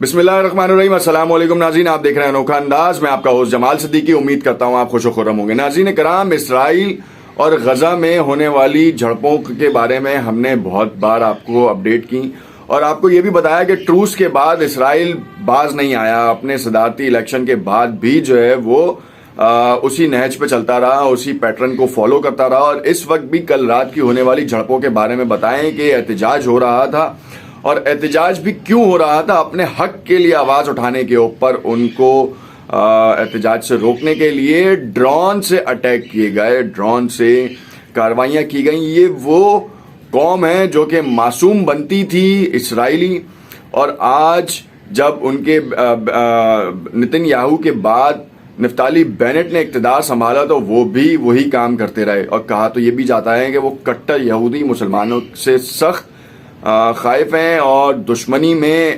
بسم اللہ الرحمن الرحیم۔ السلام علیکم ناظرین، آپ دیکھ رہے ہیں انوکھا انداز۔ میں آپ کا ہوسٹ جمال صدیقی، امید کرتا ہوں آپ خوش و خرم ہوں گے۔ ناظرین کرام، اسرائیل اور غزہ میں ہونے والی جھڑپوں کے بارے میں ہم نے بہت بار آپ کو اپڈیٹ کی اور آپ کو یہ بھی بتایا کہ ٹروس کے بعد اسرائیل باز نہیں آیا، اپنے صدارتی الیکشن کے بعد بھی جو ہے وہ اسی نہج پہ چلتا رہا، اسی پیٹرن کو فالو کرتا رہا، اور اس وقت بھی کل رات کی ہونے والی جھڑپوں کے بارے میں بتائیں کہ احتجاج ہو رہا تھا، اور احتجاج بھی کیوں ہو رہا تھا؟ اپنے حق کے لیے آواز اٹھانے کے اوپر ان کو احتجاج سے روکنے کے لیے ڈرون سے اٹیک کیے گئے، ڈرون سے کاروائیاں کی گئیں۔ یہ وہ قوم ہے جو کہ معصوم بنتی تھی اسرائیلی، اور آج جب ان کے نتن یاہو کے بعد نفتالی بینٹ نے اقتدار سنبھالا تو وہ بھی وہی کام کرتے رہے، اور کہا تو یہ بھی جاتا ہے کہ وہ کٹر یہودی مسلمانوں سے سخت خائف ہیں اور دشمنی میں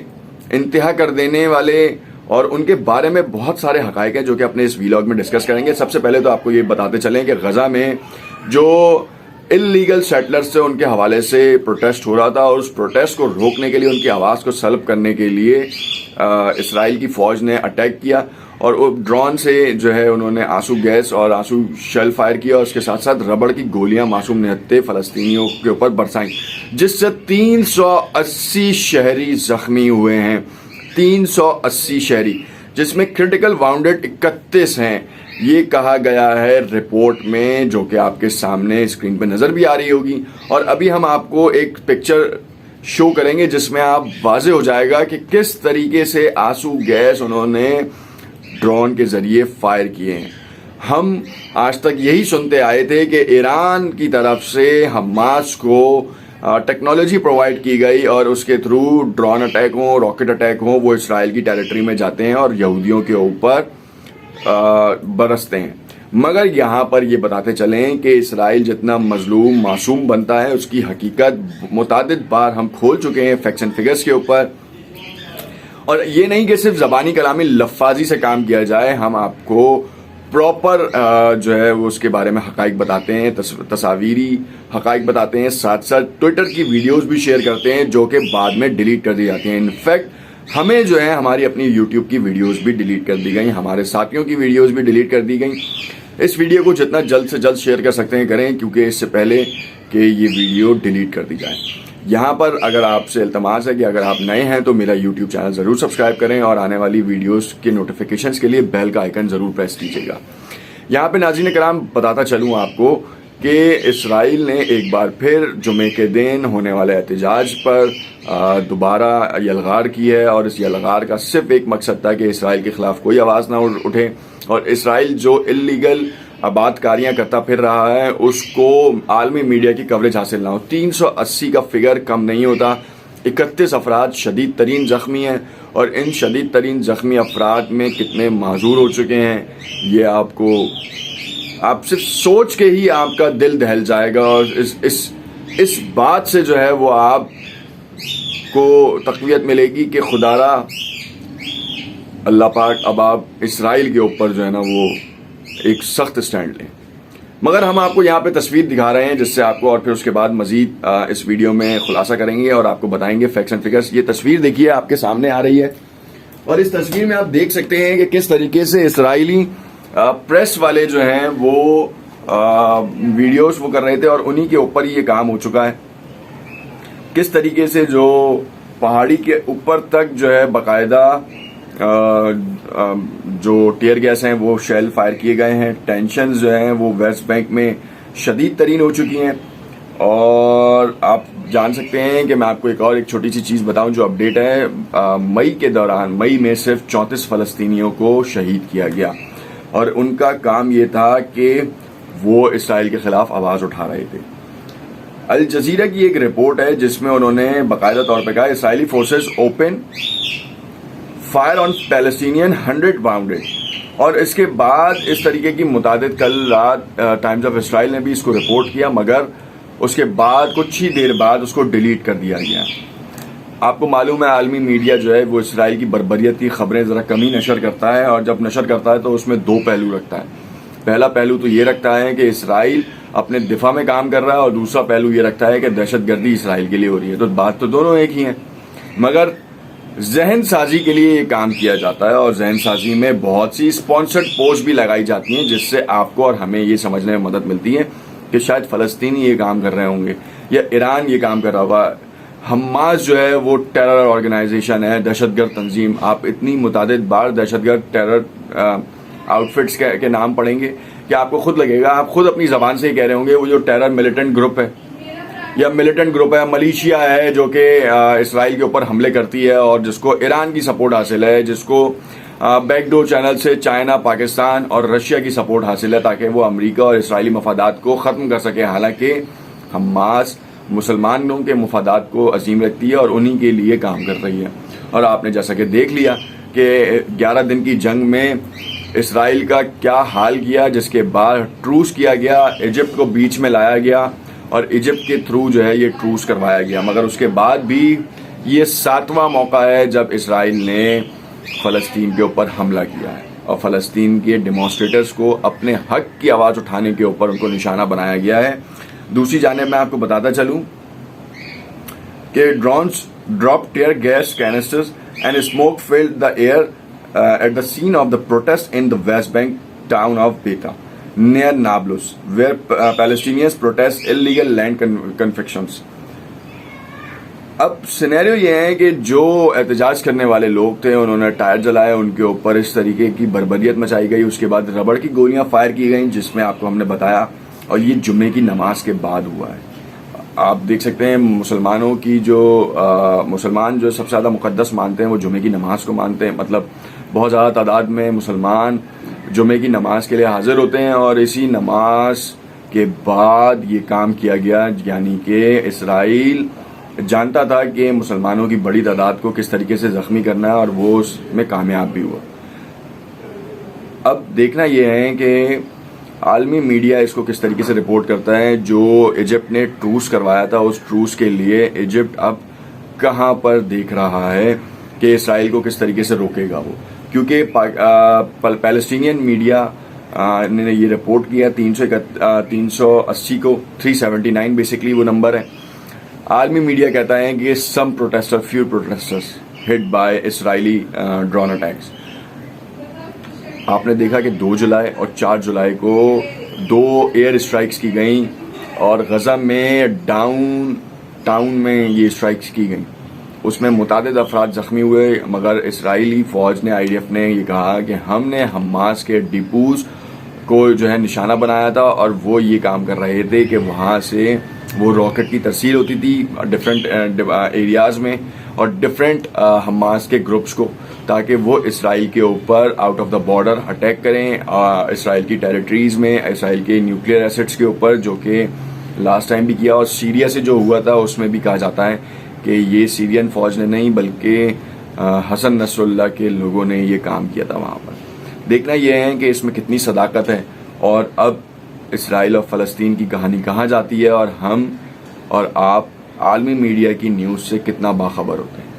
انتہا کر دینے والے، اور ان کے بارے میں بہت سارے حقائق ہیں جو کہ اپنے اس ویلاگ میں ڈسکس کریں گے۔ سب سے پہلے تو آپ کو یہ بتاتے چلیں کہ غزہ میں جو اللیگل سیٹلرز سے ان کے حوالے سے پروٹیسٹ ہو رہا تھا، اور اس پروٹیسٹ کو روکنے کے لیے، ان کی آواز کو سلب کرنے کے لیے اسرائیل کی فوج نے اٹیک کیا، اور وہ ڈرون سے جو ہے انہوں نے آنسو گیس اور آنسو شیل فائر کیا، اور اس کے ساتھ ساتھ ربڑ کی گولیاں معصوم نہتے فلسطینیوں کے اوپر برسائیں، جس سے 380 شہری زخمی ہوئے ہیں۔ 380 شہری، جس میں کرٹیکل واؤنڈڈ 31 ہیں، یہ کہا گیا ہے رپورٹ میں، جو کہ آپ کے سامنے اسکرین پہ نظر بھی آ رہی ہوگی، اور ابھی ہم آپ کو ایک پکچر شو کریں گے جس میں آپ واضح ہو جائے گا کہ کس طریقے سے آنسو گیس انہوں نے ڈرون کے ذریعے فائر کیے ہیں۔ ہم آج تک یہی سنتے آئے تھے کہ ایران کی طرف سے حماس کو ٹیکنالوجی پرووائڈ کی گئی، اور اس کے تھرو ڈرون اٹیک ہوں، راکٹ اٹیک ہوں، وہ اسرائیل کی ٹیریٹری میں جاتے ہیں اور یہودیوں کے اوپر برستے ہیں۔ مگر یہاں پر یہ بتاتے چلیں کہ اسرائیل جتنا مظلوم معصوم بنتا ہے، اس کی حقیقت متعدد بار ہم کھول چکے ہیں فیکٹس اینڈ فگرز کے اوپر، اور یہ نہیں کہ صرف زبانی کلامی لفاظی سے کام کیا جائے، ہم آپ کو پراپر جو ہے وہ اس کے بارے میں حقائق بتاتے ہیں، تصاویری حقائق بتاتے ہیں، ساتھ ساتھ ٹویٹر کی ویڈیوز بھی شیئر کرتے ہیں جو کہ بعد میں ڈیلیٹ کر دی جاتی ہیں۔ انفیکٹ ہمیں جو ہے ہماری اپنی یوٹیوب کی ویڈیوز بھی ڈیلیٹ کر دی گئیں، ہمارے ساتھیوں کی ویڈیوز بھی ڈیلیٹ کر دی گئیں۔ اس ویڈیو کو جتنا جلد سے جلد شیئر کر سکتے ہیں کریں، کیونکہ اس سے پہلے کہ یہ ویڈیو ڈیلیٹ کر دی جائے۔ یہاں پر اگر آپ سے التماس ہے کہ اگر آپ نئے ہیں تو میرا یوٹیوب چینل ضرور سبسکرائب کریں، اور آنے والی ویڈیوز کے نوٹیفیکیشنز کے لیے بیل کا آئیکن ضرور پریس کیجیے گا۔ یہاں پہ ناظرین کرام بتاتا چلوں آپ کو کہ اسرائیل نے ایک بار پھر جمعے کے دن ہونے والے احتجاج پر دوبارہ یلغار کی ہے، اور اس یلغار کا صرف ایک مقصد تھا کہ اسرائیل کے خلاف کوئی آواز نہ اٹھے، اور اسرائیل جو اللیگل آباد کاریاں کرتا پھر رہا ہے اس کو عالمی میڈیا کی کوریج حاصل نہ ہو۔ 380 کا فگر کم نہیں ہوتا۔ 31 افراد شدید ترین زخمی ہیں، اور ان شدید ترین زخمی افراد میں کتنے معذور ہو چکے ہیں یہ آپ صرف سوچ کے ہی آپ کا دل دہل جائے گا، اور اس بات سے جو ہے وہ آپ کو تقویت ملے گی کہ خدارا اللہ پاک اب آپ اسرائیل کے اوپر جو ہے نا وہ ایک سخت سٹینڈ لیں۔ مگر ہم آپ کو یہاں پہ تصویر دکھا رہے ہیں جس سے آپ کو، اور پھر اس کے بعد مزید اس ویڈیو میں خلاصہ کریں گے اور آپ کو بتائیں گے فیکٹس اینڈ فگرز۔ یہ تصویر دیکھیے آپ کے سامنے آ رہی ہے، اور اس تصویر میں آپ دیکھ سکتے ہیں کہ کس طریقے سے اسرائیلی پریس والے جو ہیں وہ ویڈیوز وہ کر رہے تھے، اور انہی کے اوپر یہ کام ہو چکا ہے۔ کس طریقے سے جو پہاڑی کے اوپر تک جو ہے باقاعدہ جو ٹیئر گیس ہیں وہ شیل فائر کیے گئے ہیں۔ ٹینشنز جو ہیں وہ ویسٹ بینک میں شدید ترین ہو چکی ہیں، اور آپ جان سکتے ہیں کہ میں آپ کو ایک چھوٹی سی چیز بتاؤں جو اپڈیٹ ہے۔ مئی میں صرف 34 فلسطینیوں کو شہید کیا گیا، اور ان کا کام یہ تھا کہ وہ اسرائیل کے خلاف آواز اٹھا رہے تھے۔ الجزیرہ کی ایک رپورٹ ہے جس میں انہوں نے باقاعدہ طور پہ کہا اسرائیلی فورسز اوپن فائر آن پیلسٹینین 100 باؤنڈڈ، اور اس کے بعد اس طریقے کی متعدد کل رات ٹائمز آف اسرائیل نے بھی اس کو رپورٹ کیا، مگر اس کے بعد کچھ ہی دیر بعد اس کو ڈیلیٹ کر دیا گیا۔ آپ کو معلوم ہے عالمی میڈیا جو ہے وہ اسرائیل کی بربریت کی خبریں ذرا کم ہی نشر کرتا ہے، اور جب نشر کرتا ہے تو اس میں دو پہلو رکھتا ہے۔ پہلا پہلو تو یہ رکھتا ہے کہ اسرائیل اپنے دفاع میں کام کر رہا ہے، اور دوسرا پہلو یہ رکھتا ہے کہ دہشت گردی اسرائیل کے لیے ہو رہی ہے۔ تو بات تو دونوں ایک ہی ہیں، مگر ذہن سازی کے لیے یہ کام کیا جاتا ہے، اور ذہن سازی میں بہت سی اسپانسرڈ پوسٹ بھی لگائی جاتی ہیں، جس سے آپ کو اور ہمیں یہ سمجھنے میں مدد ملتی ہے کہ شاید فلسطینی یہ کام کر رہے ہوں گے یا ایران یہ کام کر رہا ہوگا۔ حماس جو ہے وہ ٹیرر آرگنائزیشن ہے، دہشت گرد تنظیم۔ آپ اتنی متعدد بار دہشت گرد ٹیرر آؤٹ فٹس کے نام پڑھیں گے کہ آپ کو خود لگے گا، آپ خود اپنی زبان سے ہی کہہ رہے ہوں گے وہ جو ٹیرر ملیٹنٹ گروپ ہے یا ملیٹنٹ گروپ ہے، ملیشیا ہے جو کہ اسرائیل کے اوپر حملے کرتی ہے اور جس کو ایران کی سپورٹ حاصل ہے، جس کو بیک ڈور چینل سے چائنا، پاکستان اور رشیا کی سپورٹ حاصل ہے تاکہ وہ امریکہ اور اسرائیلی مفادات کو ختم کر سکے۔ حالانکہ حماس مسلمانوں کے مفادات کو عظیم رکھتی ہے اور انہی کے لیے کام کر رہی ہے۔ اور آپ نے جیسا کہ دیکھ لیا کہ 11 دن کی جنگ میں اسرائیل کا کیا حال کیا، جس کے بعد ٹروس کیا گیا، ایجپٹ کو بیچ میں لایا گیا اور ایجپٹ کے تھرو جو ہے یہ ٹروس کروایا گیا، مگر اس کے بعد بھی یہ 7واں موقع ہے جب اسرائیل نے فلسطین کے اوپر حملہ کیا ہے اور فلسطین کے ڈیمانسٹریٹرز کو اپنے حق کی آواز اٹھانے کے اوپر ان کو نشانہ بنایا گیا ہے۔ دوسری جانب میں آپ کو بتاتا چلوں کہ drones drop tear gas canisters and smoke filled the air at the scene of the protest in the West Bank town of Beita near Nablus, where Palestinians protest illegal land confections. اب scenario یہ ہے کہ جو احتجاج کرنے والے لوگ تھے انہوں نے ٹائر جلائے، ان کے اوپر اس طریقے کی بربریت مچائی گئی، اس کے بعد ربڑ کی گولیاں فائر کی گئیں، جس میں آپ کو ہم نے بتایا، اور یہ جمعے کی نماز کے بعد ہوا ہے۔ آپ دیکھ سکتے ہیں مسلمانوں کی جو مسلمان جو سب سے زیادہ مقدس مانتے ہیں وہ جمعے کی نماز کو مانتے ہیں، مطلب بہت زیادہ تعداد میں مسلمان جمعے کی نماز کے لیے حاضر ہوتے ہیں، اور اسی نماز کے بعد یہ کام کیا گیا، یعنی کہ اسرائیل جانتا تھا کہ مسلمانوں کی بڑی تعداد کو کس طریقے سے زخمی کرنا ہے اور وہ اس میں کامیاب بھی ہوا۔ اب دیکھنا یہ ہے کہ عالمی میڈیا اس کو کس طریقے سے رپورٹ کرتا ہے۔ جو ایجپٹ نے ٹروس کروایا تھا، اس ٹروس کے لیے ایجپٹ اب کہاں پر دیکھ رہا ہے کہ اسرائیل کو کس طریقے سے روکے گا وہ، کیونکہ پیلسٹینین میڈیا نے یہ رپورٹ کیا 380 کو 379 بیسکلی وہ نمبر ہے۔ عالمی میڈیا کہتا ہے کہ some protester few protesters hit by Israeli drone attacks. آپ نے دیکھا کہ 2 جولائی اور 4 جولائی کو 2 ایئر اسٹرائکس کی گئیں اور غزہ میں ڈاؤن ٹاؤن میں یہ اسٹرائکس کی گئیں، اس میں متعدد افراد زخمی ہوئے، مگر اسرائیلی فوج نے IDF نے یہ کہا کہ ہم نے حماس کے ڈپوز کو جو ہے نشانہ بنایا تھا اور وہ یہ کام کر رہے تھے کہ وہاں سے وہ راکٹ کی ترسیل ہوتی تھی ڈفرینٹ ایریاز میں اور ڈفرینٹ حماس کے گروپس کو، تاکہ وہ اسرائیل کے اوپر out of the border attack کریں، اسرائیل کی ٹیریٹریز میں، اسرائیل کے نیوکلیئر ایسٹس کے اوپر، جو کہ لاسٹ ٹائم بھی کیا، اور سیریا سے جو ہوا تھا اس میں بھی کہا جاتا ہے کہ یہ سیرین فوج نے نہیں بلکہ حسن نصر اللہ کے لوگوں نے یہ کام کیا تھا وہاں پر۔ دیکھنا یہ ہے کہ اس میں کتنی صداقت ہے اور اب اسرائیل اور فلسطین کی کہانی کہاں جاتی ہے، اور ہم اور آپ عالمی میڈیا کی نیوز سے کتنا باخبر ہوتے ہیں۔